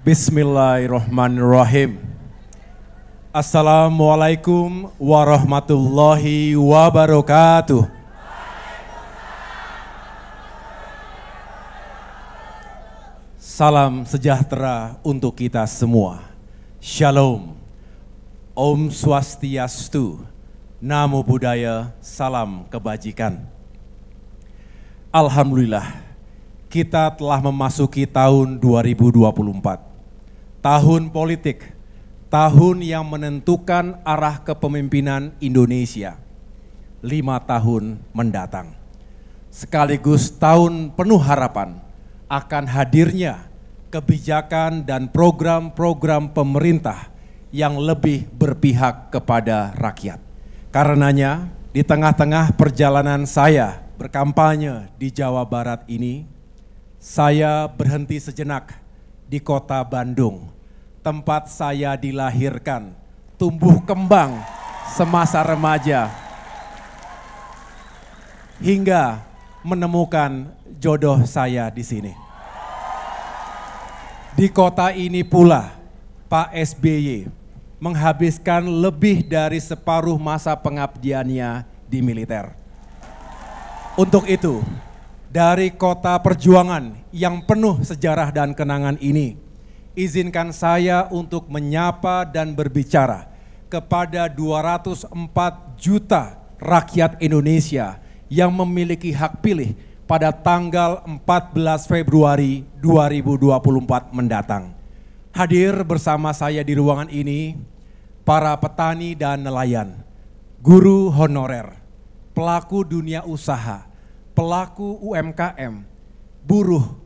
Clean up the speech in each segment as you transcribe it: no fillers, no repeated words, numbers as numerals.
Bismillahirrahmanirrahim. Assalamualaikum warahmatullahi wabarakatuh. Salam sejahtera untuk kita semua. Shalom. Om Swastiastu. Namo Buddhaya. Salam kebajikan. Alhamdulillah, kita telah memasuki tahun 2024. Tahun politik, tahun yang menentukan arah kepemimpinan Indonesia 5 tahun mendatang. Sekaligus tahun penuh harapan akan hadirnya kebijakan dan program-program pemerintah yang lebih berpihak kepada rakyat. Karenanya, di tengah-tengah perjalanan saya berkampanye di Jawa Barat ini, saya berhenti sejenak di kota Bandung, tempat saya dilahirkan, tumbuh kembang semasa remaja, hingga menemukan jodoh saya di sini. Di kota ini pula, Pak SBY menghabiskan lebih dari separuh masa pengabdiannya di militer. Untuk itu, dari kota perjuangan yang penuh sejarah dan kenangan ini, izinkan saya untuk menyapa dan berbicara kepada 204 juta rakyat Indonesia yang memiliki hak pilih pada tanggal 14 Februari 2024 mendatang. Hadir bersama saya di ruangan ini, para petani dan nelayan, guru honorer, pelaku dunia usaha, pelaku UMKM, buruh,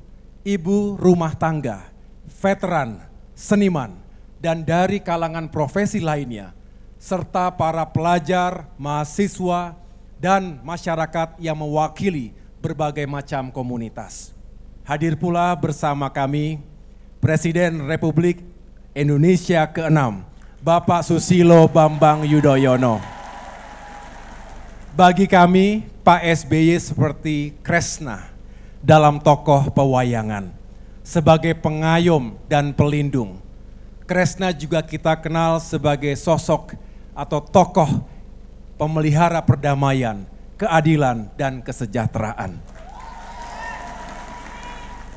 ibu rumah tangga, veteran, seniman, dan dari kalangan profesi lainnya, serta para pelajar, mahasiswa, dan masyarakat yang mewakili berbagai macam komunitas. Hadir pula bersama kami Presiden Republik Indonesia ke-6, Bapak Susilo Bambang Yudhoyono. Bagi kami, Pak SBY seperti Kresna dalam tokoh pewayangan, sebagai pengayom dan pelindung. Kresna juga kita kenal sebagai sosok atau tokoh pemelihara perdamaian, keadilan, dan kesejahteraan.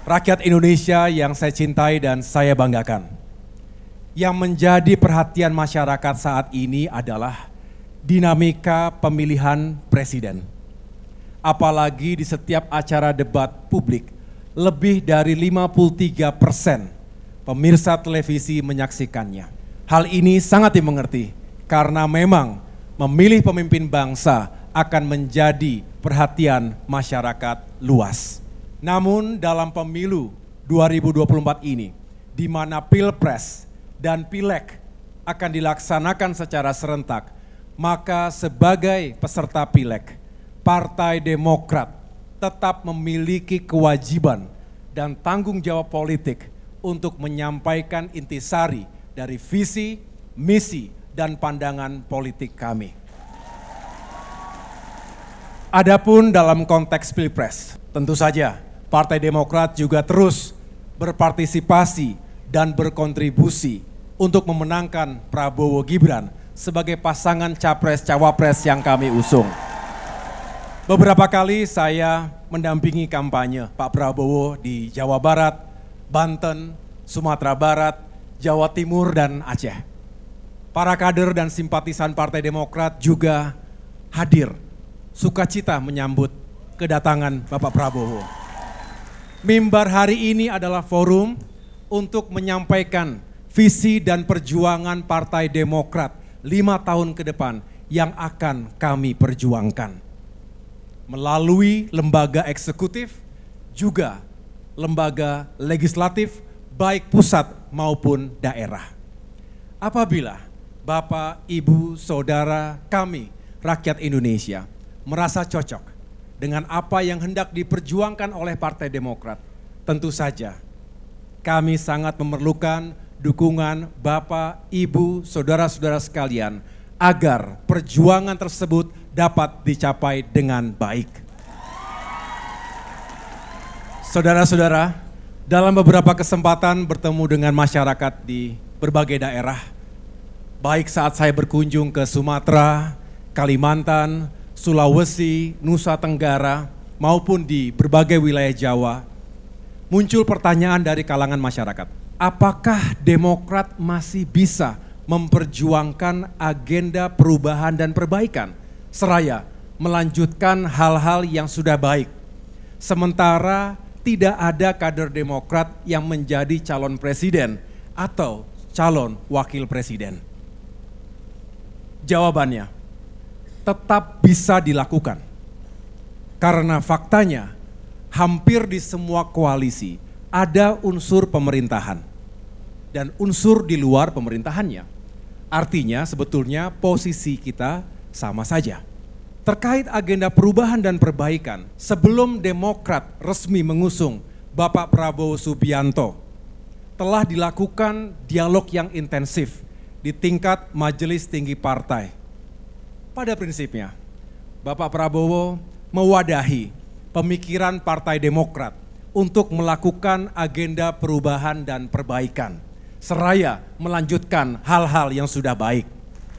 Rakyat Indonesia yang saya cintai dan saya banggakan, yang menjadi perhatian masyarakat saat ini adalah dinamika pemilihan presiden. Apalagi di setiap acara debat publik, lebih dari 53% pemirsa televisi menyaksikannya. Hal ini sangat dimengerti karena memang memilih pemimpin bangsa akan menjadi perhatian masyarakat luas. Namun dalam pemilu 2024 ini, di mana Pilpres dan Pileg akan dilaksanakan secara serentak, maka sebagai peserta Pileg, Partai Demokrat tetap memiliki kewajiban dan tanggung jawab politik untuk menyampaikan intisari dari visi, misi, dan pandangan politik kami. Adapun dalam konteks Pilpres, tentu saja Partai Demokrat juga terus berpartisipasi dan berkontribusi untuk memenangkan Prabowo Gibran sebagai pasangan capres-cawapres yang kami usung. Beberapa kali saya mendampingi kampanye Pak Prabowo di Jawa Barat, Banten, Sumatera Barat, Jawa Timur, dan Aceh. Para kader dan simpatisan Partai Demokrat juga hadir, sukacita menyambut kedatangan Bapak Prabowo. Mimbar hari ini adalah forum untuk menyampaikan visi dan perjuangan Partai Demokrat 5 tahun ke depan yang akan kami perjuangkan. Melalui lembaga eksekutif, juga lembaga legislatif, baik pusat maupun daerah. Apabila Bapak, Ibu, Saudara kami, rakyat Indonesia, merasa cocok dengan apa yang hendak diperjuangkan oleh Partai Demokrat, tentu saja kami sangat memerlukan dukungan Bapak, Ibu, Saudara-saudara sekalian, agar perjuangan tersebut dapat dicapai dengan baik. Saudara-saudara, Dalam beberapa kesempatan bertemu dengan masyarakat di berbagai daerah, baik saat saya berkunjung ke Sumatera, Kalimantan, Sulawesi, Nusa Tenggara, maupun di berbagai wilayah Jawa, muncul pertanyaan dari kalangan masyarakat. Apakah Demokrat masih bisa memperjuangkan agenda perubahan dan perbaikan, seraya melanjutkan hal-hal yang sudah baik, sementara tidak ada kader Demokrat yang menjadi calon presiden atau calon wakil presiden? Jawabannya, tetap bisa dilakukan. Karena faktanya, hampir di semua koalisi ada unsur pemerintahan dan unsur di luar pemerintahannya. Artinya sebetulnya posisi kita sama saja. Terkait agenda perubahan dan perbaikan, sebelum Demokrat resmi mengusung Bapak Prabowo Subianto, telah dilakukan dialog yang intensif di tingkat Majelis Tinggi Partai. Pada prinsipnya, Bapak Prabowo mewadahi pemikiran Partai Demokrat untuk melakukan agenda perubahan dan perbaikan, seraya melanjutkan hal-hal yang sudah baik.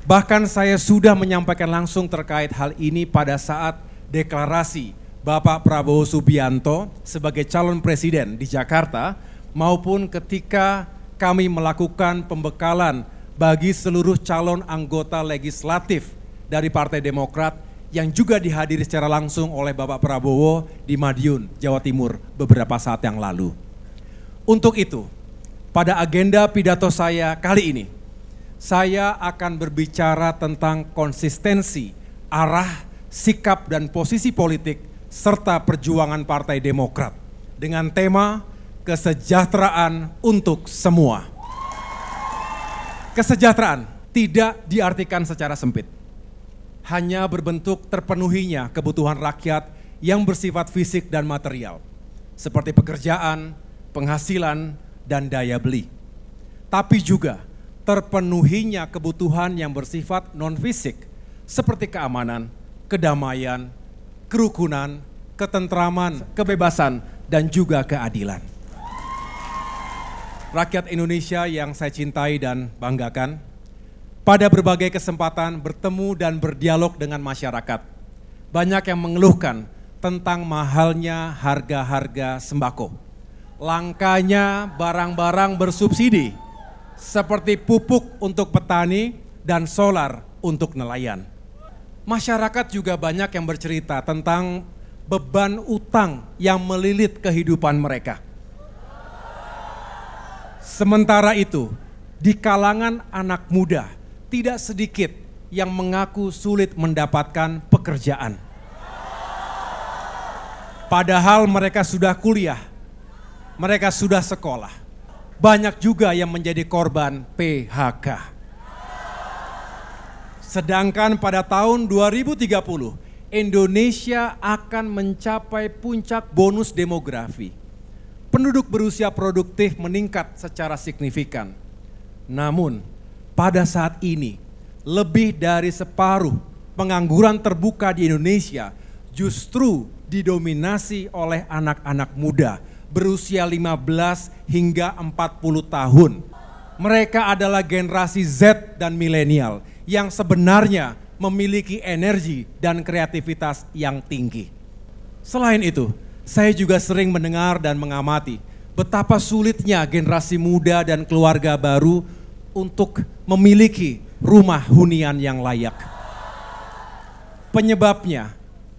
Bahkan saya sudah menyampaikan langsung terkait hal ini pada saat deklarasi Bapak Prabowo Subianto sebagai calon presiden di Jakarta, maupun ketika kami melakukan pembekalan bagi seluruh calon anggota legislatif dari Partai Demokrat yang juga dihadiri secara langsung oleh Bapak Prabowo di Madiun, Jawa Timur beberapa saat yang lalu. Untuk itu, pada agenda pidato saya kali ini, saya akan berbicara tentang konsistensi, arah, sikap dan posisi politik serta perjuangan Partai Demokrat dengan tema kesejahteraan untuk semua. Kesejahteraan tidak diartikan secara sempit, hanya berbentuk terpenuhinya kebutuhan rakyat yang bersifat fisik dan material, seperti pekerjaan, penghasilan, dan daya beli. Tapi juga terpenuhinya kebutuhan yang bersifat non-fisik, seperti keamanan, kedamaian, kerukunan, ketentraman, kebebasan, dan juga keadilan. Rakyat Indonesia yang saya cintai dan banggakan, pada berbagai kesempatan bertemu dan berdialog dengan masyarakat, banyak yang mengeluhkan tentang mahalnya harga-harga sembako, langkanya barang-barang bersubsidi, seperti pupuk untuk petani dan solar untuk nelayan. Masyarakat juga banyak yang bercerita tentang beban utang yang melilit kehidupan mereka. Sementara itu, di kalangan anak muda, tidak sedikit yang mengaku sulit mendapatkan pekerjaan. Padahal mereka sudah kuliah, mereka sudah sekolah. Banyak juga yang menjadi korban PHK. Sedangkan pada tahun 2030, Indonesia akan mencapai puncak bonus demografi. Penduduk berusia produktif meningkat secara signifikan. Namun, pada saat ini, lebih dari separuh pengangguran terbuka di Indonesia justru didominasi oleh anak-anak muda berusia 15 hingga 40 tahun. Mereka adalah generasi Z dan milenial yang sebenarnya memiliki energi dan kreativitas yang tinggi. Selain itu, saya juga sering mendengar dan mengamati betapa sulitnya generasi muda dan keluarga baru untuk memiliki rumah hunian yang layak. Penyebabnya,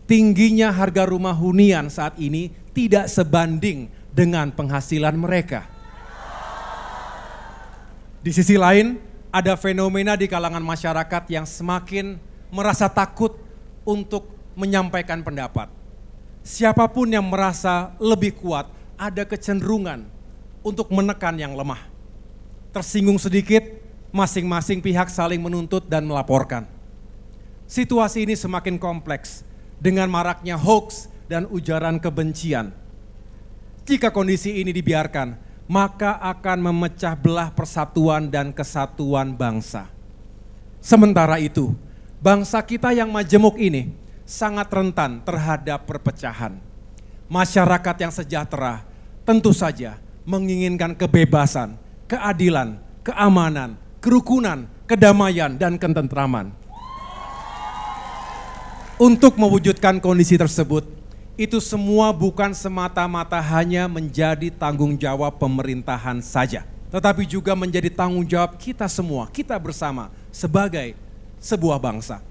tingginya harga rumah hunian saat ini tidak sebanding dengan penghasilan mereka. Di sisi lain, ada fenomena di kalangan masyarakat yang semakin merasa takut untuk menyampaikan pendapat. Siapapun yang merasa lebih kuat ada kecenderungan untuk menekan yang lemah. Tersinggung sedikit, masing-masing pihak saling menuntut dan melaporkan. Situasi ini semakin kompleks dengan maraknya hoax dan ujaran kebencian. Jika kondisi ini dibiarkan, maka akan memecah belah persatuan dan kesatuan bangsa. Sementara itu, bangsa kita yang majemuk ini sangat rentan terhadap perpecahan. Masyarakat yang sejahtera tentu saja menginginkan kebebasan, keadilan, keamanan, kerukunan, kedamaian, dan ketentraman. Untuk mewujudkan kondisi tersebut, itu semua bukan semata-mata hanya menjadi tanggung jawab pemerintahan saja, tetapi juga menjadi tanggung jawab kita semua, kita bersama sebagai sebuah bangsa.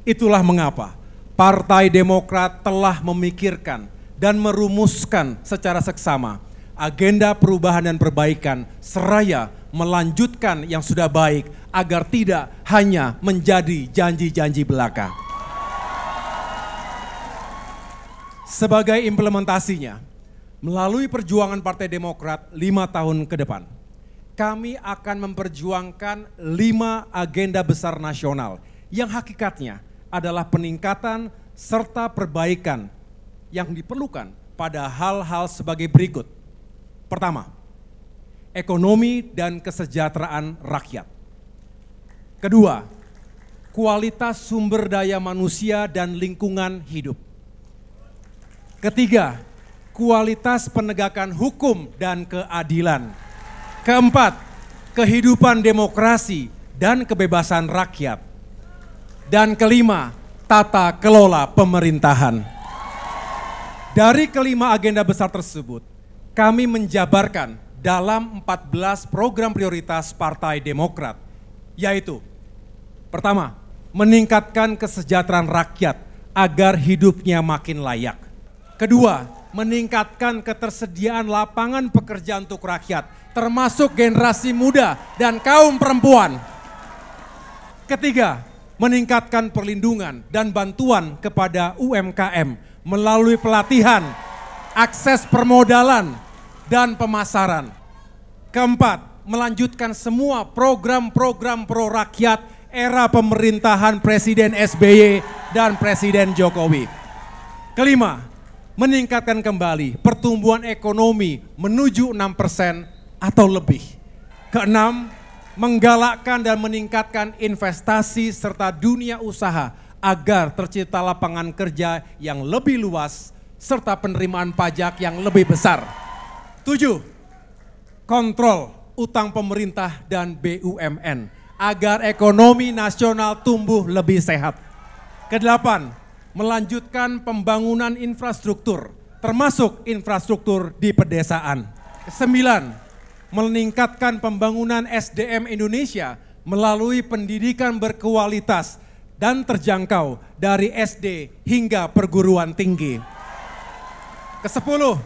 Itulah mengapa Partai Demokrat telah memikirkan dan merumuskan secara seksama agenda perubahan dan perbaikan seraya melanjutkan yang sudah baik agar tidak hanya menjadi janji-janji belaka. Sebagai implementasinya, melalui perjuangan Partai Demokrat 5 tahun ke depan, kami akan memperjuangkan 5 agenda besar nasional yang hakikatnya adalah peningkatan serta perbaikan yang diperlukan pada hal-hal sebagai berikut. Pertama, ekonomi dan kesejahteraan rakyat. Kedua, kualitas sumber daya manusia dan lingkungan hidup. Ketiga, kualitas penegakan hukum dan keadilan. Keempat, kehidupan demokrasi dan kebebasan rakyat. Dan kelima, tata kelola pemerintahan. Dari kelima agenda besar tersebut, kami menjabarkan dalam 14 program prioritas Partai Demokrat, yaitu pertama, meningkatkan kesejahteraan rakyat agar hidupnya makin layak. Kedua, meningkatkan ketersediaan lapangan pekerjaan untuk rakyat, termasuk generasi muda dan kaum perempuan. Ketiga, meningkatkan perlindungan dan bantuan kepada UMKM melalui pelatihan, akses permodalan, dan pemasaran. Keempat, melanjutkan semua program-program pro rakyat era pemerintahan Presiden SBY dan Presiden Jokowi. Kelima, meningkatkan kembali pertumbuhan ekonomi menuju 6% atau lebih. Keenam, menggalakkan dan meningkatkan investasi serta dunia usaha agar tercipta lapangan kerja yang lebih luas serta penerimaan pajak yang lebih besar. 7, kontrol utang pemerintah dan BUMN agar ekonomi nasional tumbuh lebih sehat. Kedelapan, melanjutkan pembangunan infrastruktur, termasuk infrastruktur di pedesaan. Kesembilan, meningkatkan pembangunan SDM Indonesia melalui pendidikan berkualitas dan terjangkau dari SD hingga perguruan tinggi. Kesepuluh,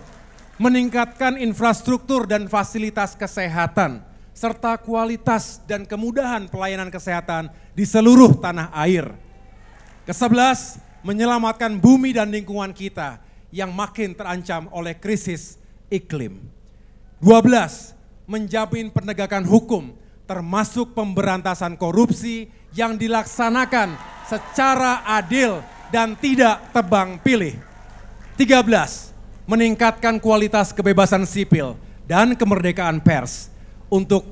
meningkatkan infrastruktur dan fasilitas kesehatan, serta kualitas dan kemudahan pelayanan kesehatan di seluruh tanah air. Kesebelas, menyelamatkan bumi dan lingkungan kita yang makin terancam oleh krisis iklim. 12, menjamin penegakan hukum termasuk pemberantasan korupsi yang dilaksanakan secara adil dan tidak tebang pilih. 13, meningkatkan kualitas kebebasan sipil dan kemerdekaan pers untuk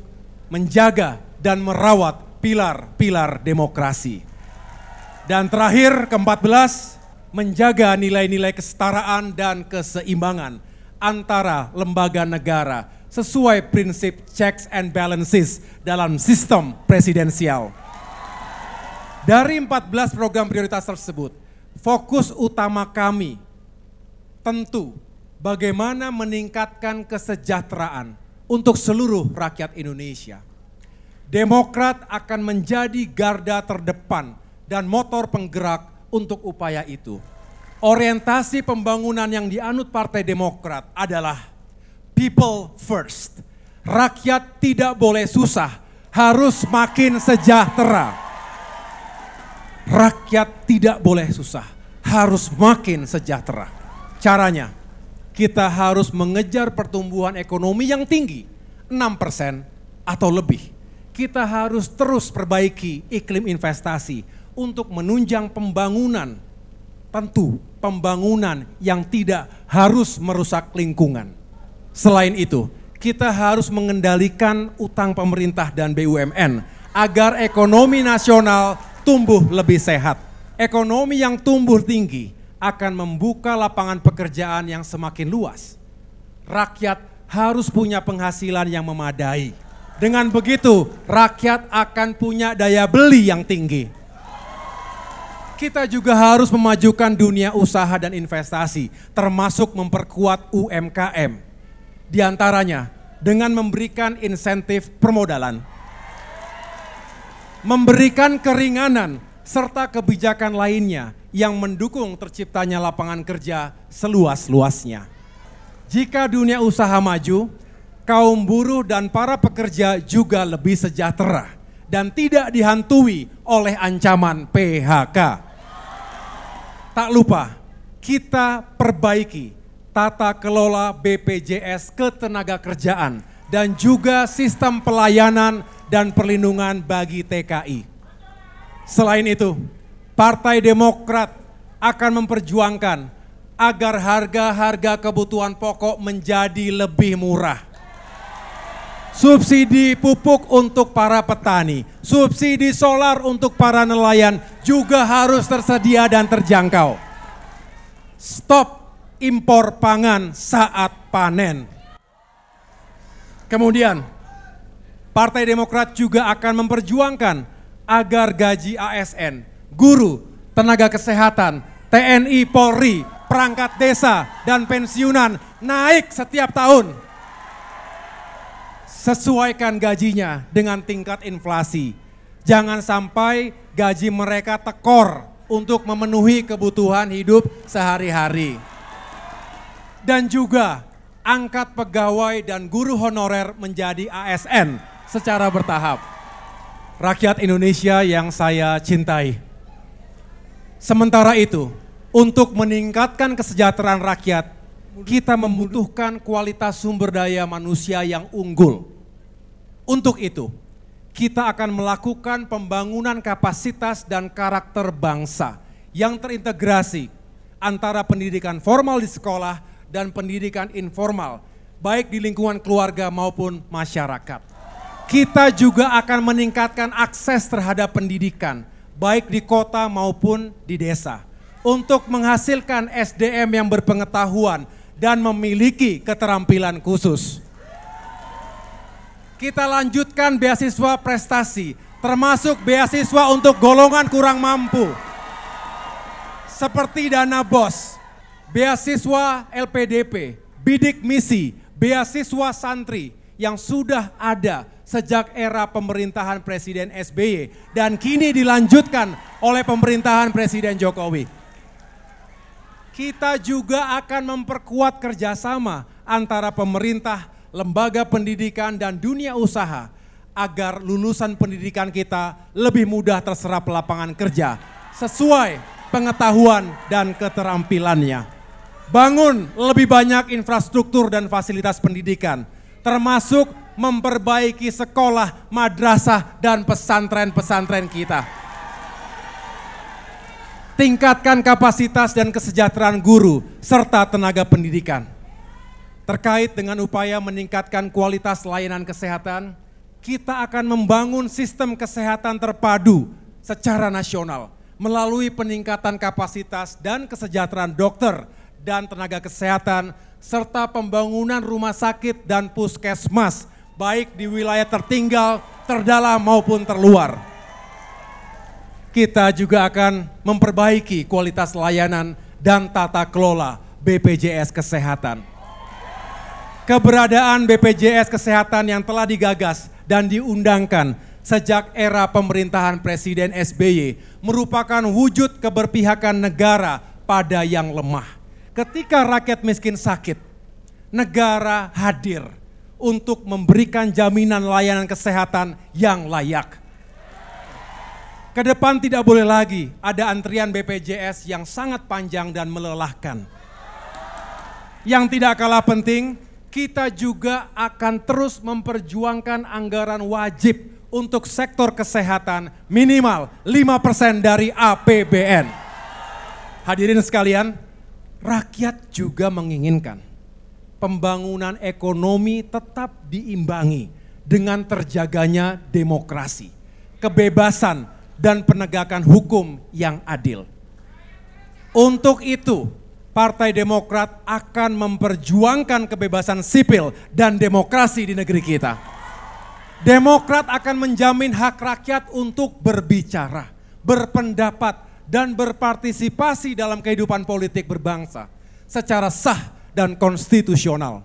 menjaga dan merawat pilar-pilar demokrasi. Dan terakhir, ke-14, menjaga nilai-nilai kesetaraan dan keseimbangan antara lembaga negara sesuai prinsip checks and balances dalam sistem presidensial. Dari 14 program prioritas tersebut, fokus utama kami tentu bagaimana meningkatkan kesejahteraan untuk seluruh rakyat Indonesia. Demokrat akan menjadi garda terdepan dan motor penggerak untuk upaya itu. Orientasi pembangunan yang dianut Partai Demokrat adalah people first. Rakyat tidak boleh susah, harus makin sejahtera. Rakyat tidak boleh susah, harus makin sejahtera. Caranya, kita harus mengejar pertumbuhan ekonomi yang tinggi, 6% atau lebih. Kita harus terus perbaiki iklim investasi untuk menunjang pembangunan, tentu pembangunan yang tidak harus merusak lingkungan. Selain itu, kita harus mengendalikan utang pemerintah dan BUMN agar ekonomi nasional tumbuh lebih sehat. Ekonomi yang tumbuh tinggi akan membuka lapangan pekerjaan yang semakin luas. Rakyat harus punya penghasilan yang memadai. Dengan begitu, rakyat akan punya daya beli yang tinggi. Kita juga harus memajukan dunia usaha dan investasi, termasuk memperkuat UMKM. Di antaranya dengan memberikan insentif permodalan, memberikan keringanan, serta kebijakan lainnya yang mendukung terciptanya lapangan kerja seluas-luasnya. Jika dunia usaha maju, kaum buruh dan para pekerja juga lebih sejahtera dan tidak dihantui oleh ancaman PHK. Tak lupa, kita perbaiki tata kelola BPJS Ketenagakerjaan dan juga sistem pelayanan dan perlindungan bagi TKI. Selain itu, Partai Demokrat akan memperjuangkan agar harga-harga kebutuhan pokok menjadi lebih murah. Subsidi pupuk untuk para petani, subsidi solar untuk para nelayan juga harus tersedia dan terjangkau. Stop impor pangan saat panen. Kemudian, Partai Demokrat juga akan memperjuangkan agar gaji ASN, guru, tenaga kesehatan, TNI, Polri, perangkat desa, dan pensiunan naik setiap tahun. Sesuaikan gajinya dengan tingkat inflasi. Jangan sampai gaji mereka tekor untuk memenuhi kebutuhan hidup sehari-hari. Dan juga angkat pegawai dan guru honorer menjadi ASN secara bertahap. Rakyat Indonesia yang saya cintai. Sementara itu, untuk meningkatkan kesejahteraan rakyat, kita membutuhkan kualitas sumber daya manusia yang unggul. Untuk itu, kita akan melakukan pembangunan kapasitas dan karakter bangsa yang terintegrasi antara pendidikan formal di sekolah dan pendidikan informal, baik di lingkungan keluarga maupun masyarakat. Kita juga akan meningkatkan akses terhadap pendidikan, baik di kota maupun di desa, untuk menghasilkan SDM yang berpengetahuan dan memiliki keterampilan khusus. Kita lanjutkan beasiswa prestasi, termasuk beasiswa untuk golongan kurang mampu, seperti dana BOS, beasiswa LPDP, bidik misi, beasiswa santri yang sudah ada sejak era pemerintahan Presiden SBY dan kini dilanjutkan oleh pemerintahan Presiden Jokowi. Kita juga akan memperkuat kerjasama antara pemerintah, lembaga pendidikan dan dunia usaha agar lulusan pendidikan kita lebih mudah terserap lapangan kerja sesuai pengetahuan dan keterampilannya. Bangun lebih banyak infrastruktur dan fasilitas pendidikan, termasuk memperbaiki sekolah, madrasah dan pesantren-pesantren kita. Tingkatkan kapasitas dan kesejahteraan guru serta tenaga pendidikan. Terkait dengan upaya meningkatkan kualitas layanan kesehatan, kita akan membangun sistem kesehatan terpadu secara nasional melalui peningkatan kapasitas dan kesejahteraan dokter dan tenaga kesehatan serta pembangunan rumah sakit dan puskesmas baik di wilayah tertinggal, terdalam maupun terluar. Kita juga akan memperbaiki kualitas layanan dan tata kelola BPJS Kesehatan. Keberadaan BPJS Kesehatan yang telah digagas dan diundangkan sejak era pemerintahan Presiden SBY merupakan wujud keberpihakan negara pada yang lemah. Ketika rakyat miskin sakit, negara hadir untuk memberikan jaminan layanan kesehatan yang layak. Ke depan tidak boleh lagi ada antrian BPJS yang sangat panjang dan melelahkan. Yang tidak kalah penting, kita juga akan terus memperjuangkan anggaran wajib untuk sektor kesehatan minimal 5% dari APBN. Hadirin sekalian, rakyat juga menginginkan pembangunan ekonomi tetap diimbangi dengan terjaganya demokrasi, kebebasan, dan penegakan hukum yang adil. Untuk itu, Partai Demokrat akan memperjuangkan kebebasan sipil dan demokrasi di negeri kita. Demokrat akan menjamin hak rakyat untuk berbicara, berpendapat, dan berpartisipasi dalam kehidupan politik berbangsa secara sah dan konstitusional.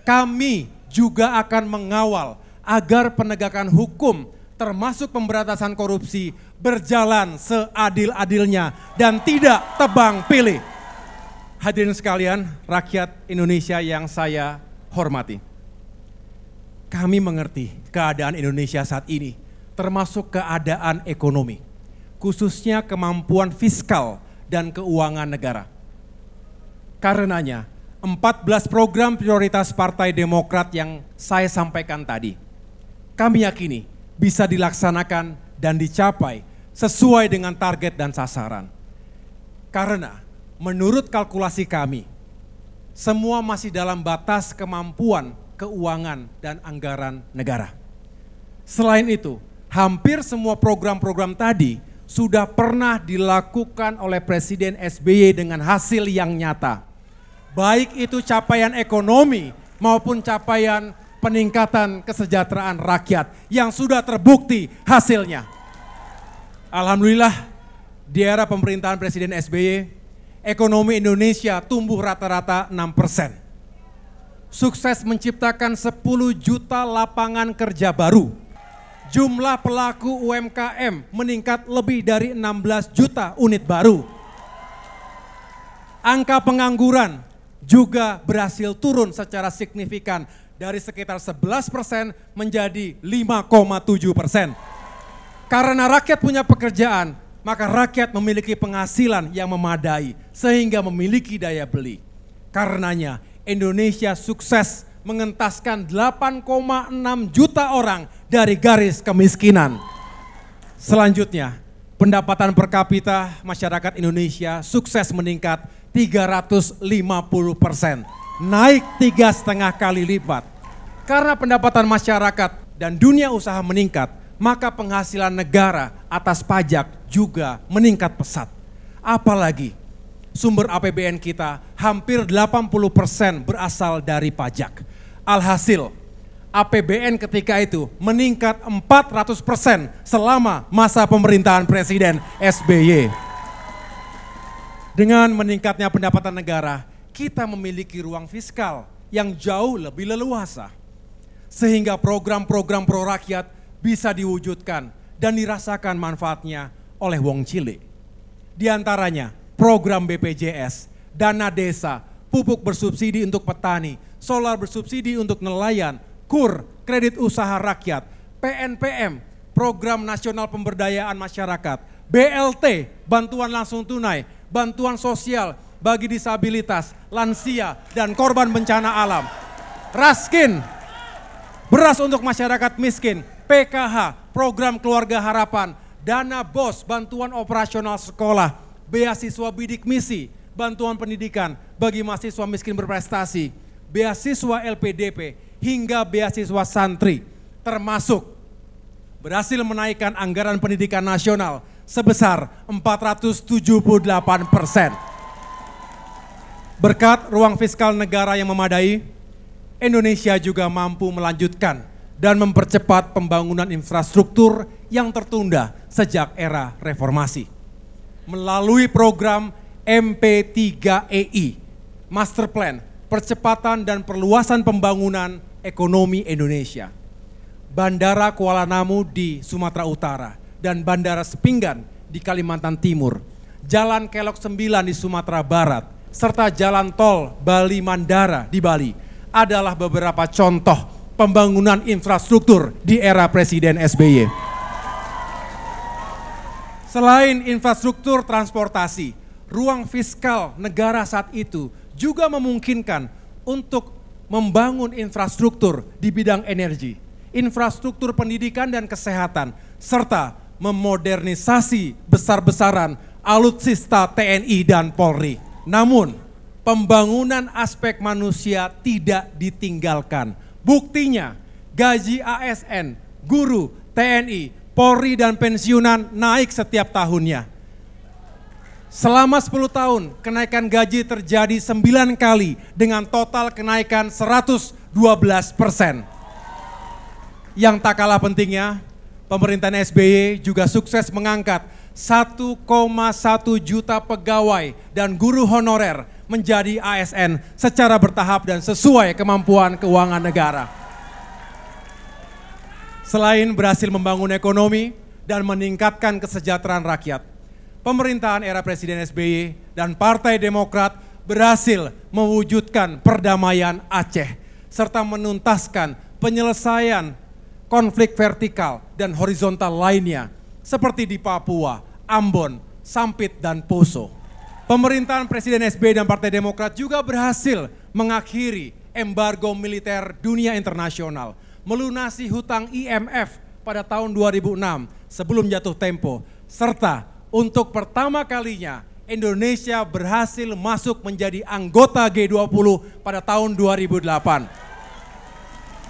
Kami juga akan mengawal agar penegakan hukum termasuk pemberantasan korupsi berjalan seadil-adilnya dan tidak tebang pilih. Hadirin sekalian, rakyat Indonesia yang saya hormati. Kami mengerti keadaan Indonesia saat ini, termasuk keadaan ekonomi, khususnya kemampuan fiskal dan keuangan negara. Karenanya, 14 program prioritas Partai Demokrat yang saya sampaikan tadi, kami yakini bisa dilaksanakan dan dicapai sesuai dengan target dan sasaran. Karena menurut kalkulasi kami, semua masih dalam batas kemampuan keuangan dan anggaran negara. Selain itu, hampir semua program-program tadi sudah pernah dilakukan oleh Presiden SBY dengan hasil yang nyata. Baik itu capaian ekonomi maupun capaian peningkatan kesejahteraan rakyat yang sudah terbukti hasilnya. Alhamdulillah, di era pemerintahan Presiden SBY, ekonomi Indonesia tumbuh rata-rata 6%. Sukses menciptakan 10 juta lapangan kerja baru. Jumlah pelaku UMKM meningkat lebih dari 16 juta unit baru. Angka pengangguran juga berhasil turun secara signifikan dari sekitar 11% menjadi 5,7%. Karena rakyat punya pekerjaan, maka rakyat memiliki penghasilan yang memadai sehingga memiliki daya beli. Karenanya Indonesia sukses mengentaskan 8,6 juta orang dari garis kemiskinan. Selanjutnya, pendapatan per kapita masyarakat Indonesia sukses meningkat 350%, naik 3,5 kali lipat. Karena pendapatan masyarakat dan dunia usaha meningkat, maka penghasilan negara atas pajak juga meningkat pesat. Apalagi sumber APBN kita hampir 80% berasal dari pajak. Alhasil, APBN ketika itu meningkat 400% selama masa pemerintahan Presiden SBY. Dengan meningkatnya pendapatan negara, kita memiliki ruang fiskal yang jauh lebih leluasa. Sehingga program-program pro rakyat bisa diwujudkan dan dirasakan manfaatnya oleh wong cilik. Di antaranya program BPJS, dana desa, pupuk bersubsidi untuk petani, solar bersubsidi untuk nelayan, KUR, kredit usaha rakyat, PNPM, program nasional pemberdayaan masyarakat, BLT, bantuan langsung tunai, bantuan sosial bagi disabilitas, lansia, dan korban bencana alam, Raskin, beras untuk masyarakat miskin, PKH, program keluarga harapan, dana BOS, bantuan operasional sekolah, beasiswa bidik misi, bantuan pendidikan bagi mahasiswa miskin berprestasi, beasiswa LPDP, hingga beasiswa santri, termasuk berhasil menaikkan anggaran pendidikan nasional sebesar 478%. Berkat ruang fiskal negara yang memadai, Indonesia juga mampu melanjutkan dan mempercepat pembangunan infrastruktur yang tertunda sejak era reformasi. Melalui program MP3EI, Master Plan, Percepatan dan Perluasan Pembangunan Ekonomi Indonesia. Bandara Kuala Namu di Sumatera Utara dan Bandara Sepinggan di Kalimantan Timur, Jalan Kelok 9 di Sumatera Barat, serta Jalan Tol Bali Mandara di Bali adalah beberapa contoh pembangunan infrastruktur di era Presiden SBY. Selain infrastruktur transportasi, ruang fiskal negara saat itu juga memungkinkan untuk membangun infrastruktur di bidang energi, infrastruktur pendidikan dan kesehatan, serta memodernisasi besar-besaran alutsista TNI dan Polri. Namun, pembangunan aspek manusia tidak ditinggalkan. Buktinya, gaji ASN, guru, TNI, Polri dan pensiunan naik setiap tahunnya. Selama 10 tahun, kenaikan gaji terjadi 9 kali dengan total kenaikan 112%. Yang tak kalah pentingnya, pemerintahan SBY juga sukses mengangkat 1,1 juta pegawai dan guru honorer menjadi ASN secara bertahap dan sesuai kemampuan keuangan negara. Selain berhasil membangun ekonomi dan meningkatkan kesejahteraan rakyat, pemerintahan era Presiden SBY dan Partai Demokrat berhasil mewujudkan perdamaian Aceh serta menuntaskan penyelesaian konflik vertikal dan horizontal lainnya seperti di Papua, Ambon, Sampit, dan Poso. Pemerintahan Presiden SBY dan Partai Demokrat juga berhasil mengakhiri embargo militer dunia internasional, melunasi hutang IMF pada tahun 2006 sebelum jatuh tempo, serta untuk pertama kalinya Indonesia berhasil masuk menjadi anggota G20 pada tahun 2008.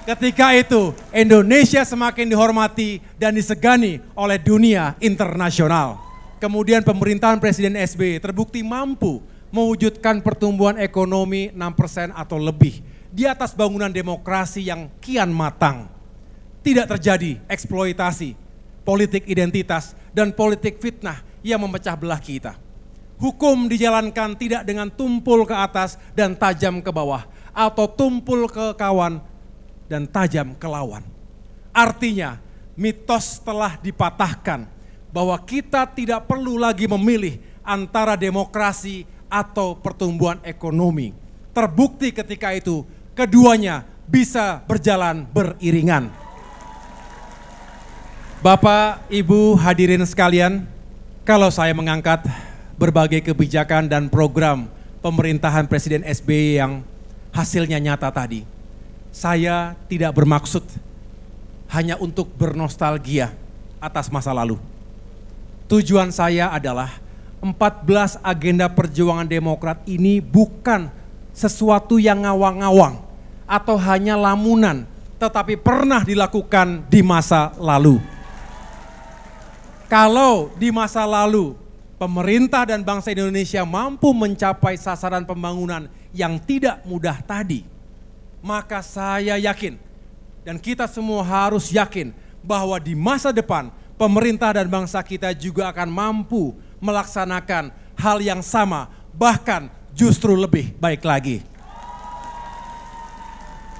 Ketika itu Indonesia semakin dihormati dan disegani oleh dunia internasional. Kemudian pemerintahan Presiden SBY terbukti mampu mewujudkan pertumbuhan ekonomi 6% atau lebih di atas bangunan demokrasi yang kian matang. Tidak terjadi eksploitasi, politik identitas, dan politik fitnah yang memecah belah kita. Hukum dijalankan tidak dengan tumpul ke atas dan tajam ke bawah, atau tumpul ke kawan dan tajam ke lawan. Artinya, mitos telah dipatahkan bahwa kita tidak perlu lagi memilih antara demokrasi atau pertumbuhan ekonomi. Terbukti ketika itu, keduanya bisa berjalan beriringan. Bapak, Ibu hadirin sekalian, kalau saya mengangkat berbagai kebijakan dan program pemerintahan Presiden SBY yang hasilnya nyata tadi, saya tidak bermaksud hanya untuk bernostalgia atas masa lalu. Tujuan saya adalah 14 agenda perjuangan Demokrat ini bukan sesuatu yang ngawang-ngawang atau hanya lamunan, tetapi pernah dilakukan di masa lalu. Kalau di masa lalu pemerintah dan bangsa Indonesia mampu mencapai sasaran pembangunan yang tidak mudah tadi, maka saya yakin dan kita semua harus yakin bahwa di masa depan pemerintah dan bangsa kita juga akan mampu melaksanakan hal yang sama, bahkan justru lebih baik lagi.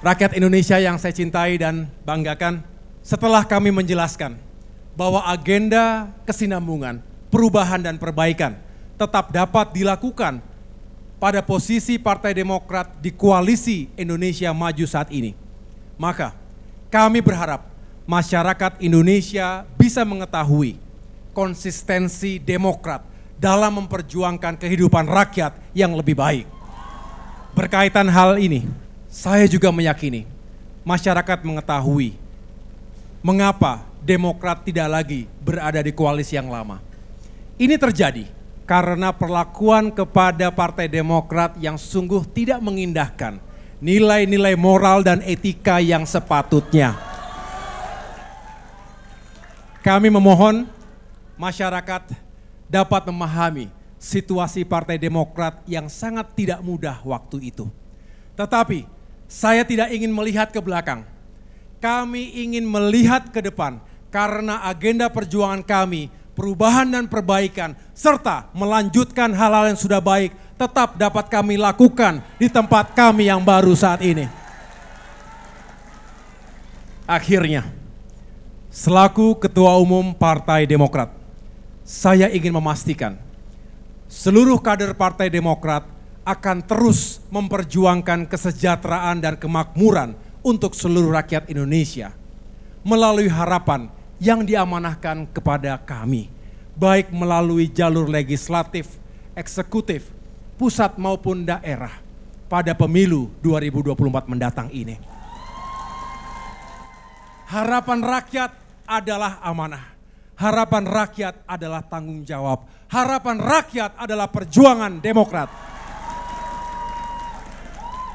Rakyat Indonesia yang saya cintai dan banggakan, setelah kami menjelaskan bahwa agenda kesinambungan, perubahan dan perbaikan tetap dapat dilakukan pada posisi Partai Demokrat di koalisi Indonesia Maju saat ini, maka kami berharap masyarakat Indonesia bisa mengetahui konsistensi Demokrat dalam memperjuangkan kehidupan rakyat yang lebih baik. Berkaitan hal ini, saya juga meyakini masyarakat mengetahui mengapa Demokrat tidak lagi berada di koalisi yang lama. Ini terjadi karena perlakuan kepada Partai Demokrat yang sungguh tidak mengindahkan nilai-nilai moral dan etika yang sepatutnya. Kami memohon masyarakat dapat memahami situasi Partai Demokrat yang sangat tidak mudah waktu itu. Tetapi saya tidak ingin melihat ke belakang. Kami ingin melihat ke depan karena agenda perjuangan kami, perubahan dan perbaikan, serta melanjutkan hal-hal yang sudah baik tetap dapat kami lakukan di tempat kami yang baru saat ini. Akhirnya, selaku Ketua Umum Partai Demokrat, saya ingin memastikan seluruh kader Partai Demokrat akan terus memperjuangkan kesejahteraan dan kemakmuran untuk seluruh rakyat Indonesia melalui harapan yang diamanahkan kepada kami, baik melalui jalur legislatif, eksekutif, pusat maupun daerah pada pemilu 2024 mendatang ini. Harapan rakyat adalah amanah. Harapan rakyat adalah tanggung jawab. Harapan rakyat adalah perjuangan Demokrat.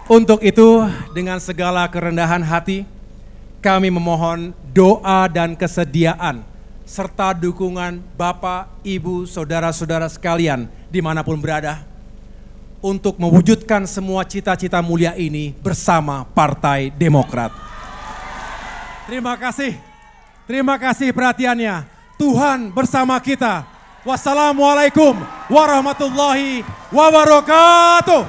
Untuk itu, dengan segala kerendahan hati, kami memohon doa dan kesediaan serta dukungan Bapak, Ibu, saudara-saudara sekalian dimanapun berada, untuk mewujudkan semua cita-cita mulia ini bersama Partai Demokrat. Terima kasih perhatiannya. Tuhan bersama kita. Wassalamualaikum warahmatullahi wabarakatuh.